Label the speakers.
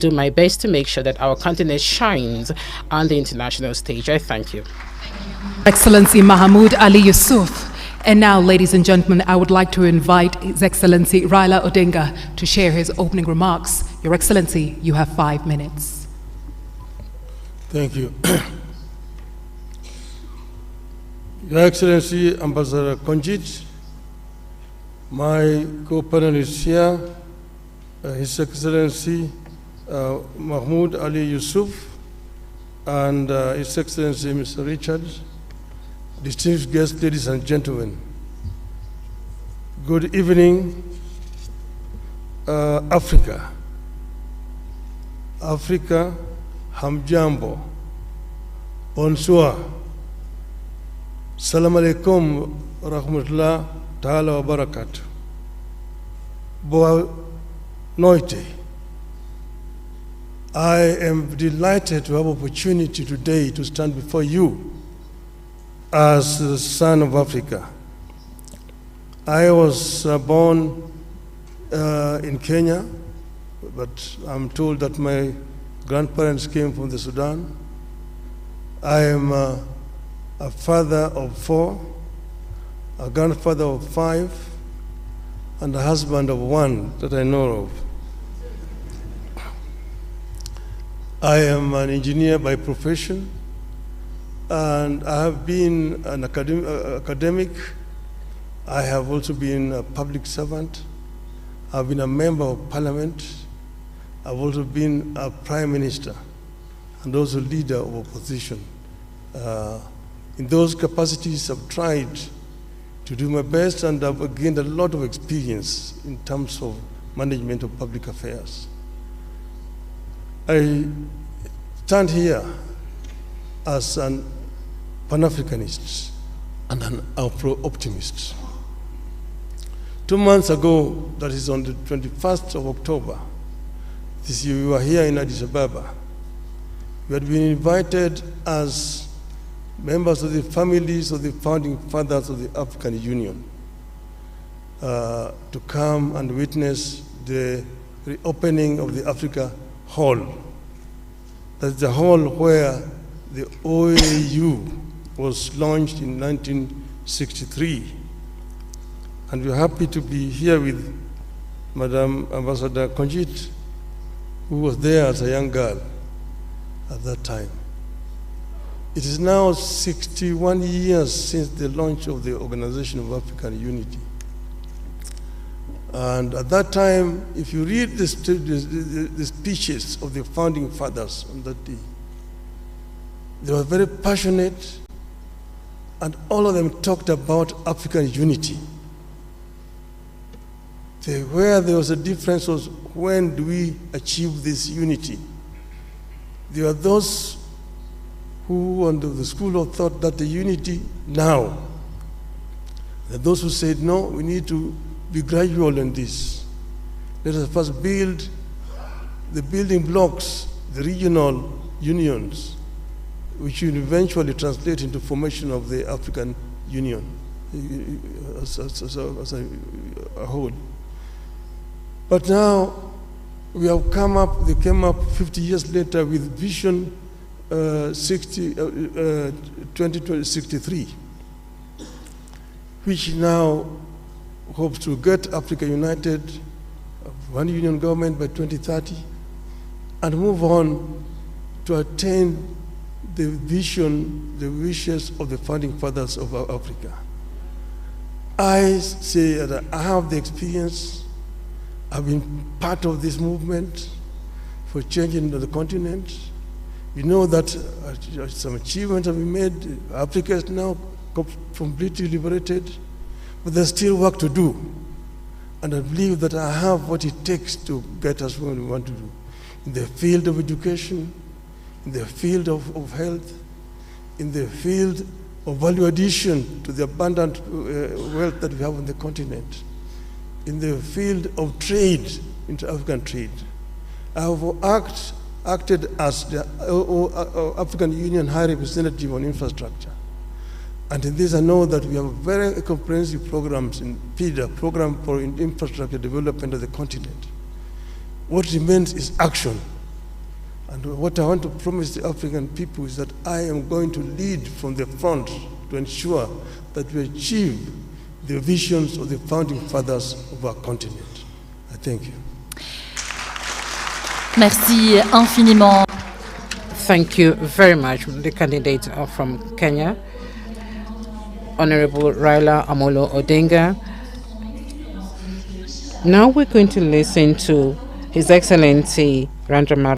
Speaker 1: do my best to make sure that our continent shines on the international stage. I thank you.
Speaker 2: Excellency Mahmoud Ali Yusuf. And now, ladies and gentlemen, I would like to invite His Excellency Raila Odinga to share his opening remarks. Your Excellency, you have 5 minutes.
Speaker 3: Thank you. Your Excellency Ambassador Konjit, my co-panelists here, His Excellency Mahmoud Ali Yusuf, and His Excellency Mr. Richard, distinguished guests, ladies and gentlemen. Good evening, Africa. Africa, hamjambo, bonsoir, salam alaikum, rahmatullah ta'ala wa barakatuh. Boa noite. I am delighted to have opportunity today to stand before you as the son of Africa. I was born in Kenya, but I'm told that my grandparents came from the Sudan. I am a father of 4, a grandfather of 5, and a husband of 1 that I know of. I am an engineer by profession, and I have been an academic. I have also been a public servant. I've been a member of parliament. I've also been a prime minister and also leader of opposition. In those capacities, I've tried to do my best, and I've gained a lot of experience in terms of management of public affairs. I stand here as an Pan-Africanist and an Afro-optimist. 2 months ago, that is on the 21st of October, this year, we were here in Addis Ababa. We had been invited as members of the families of the founding fathers of the African Union to come and witness the reopening of the Africa Hall. That's the hall where the OAU was launched in 1963. And we're happy to be here with Madam Ambassador Konjit, who was there as a young girl at that time. It is now 61 years since the launch of the Organization of African Unity. And at that time, if you read the speeches of the founding fathers on that day, they were very passionate, and all of them talked about African unity. Where there was a difference was, when do we achieve this unity? There are those who, under the school of thought, that the unity now. There are those who said, no, we need to be gradual in this. Let us first build the building blocks, the regional unions, which will eventually translate into formation of the African Union as a whole. But now we have come up, they came up 50 years later with Vision 2063, which now hopes to get Africa united, one union government by 2030, and move on to attain the vision, the wishes of the founding fathers of Africa. I say that I have the experience. I've been part of this movement for changing the continent. We know that some achievements have been made. Africa is now completely liberated, but there's still work to do. And I believe that I have what it takes to get us where we want to do. In the field of education, in the field of health, in the field of value addition to the abundant wealth that we have on the continent, in the field of trade, inter-African trade. I have acted as the African Union High Representative on Infrastructure. And in this I know that we have very comprehensive programs in PIDA, Program for Infrastructure Development of the Continent. What remains is action. And what I want to promise the African people is that I am going to lead from the front to ensure that we achieve the visions of the founding fathers of our continent. I thank you.
Speaker 4: Merci infiniment.
Speaker 1: Thank you very much, the candidate from Kenya, Honorable Raila Amolo Odinga. Now we're going to listen to His Excellency Randamar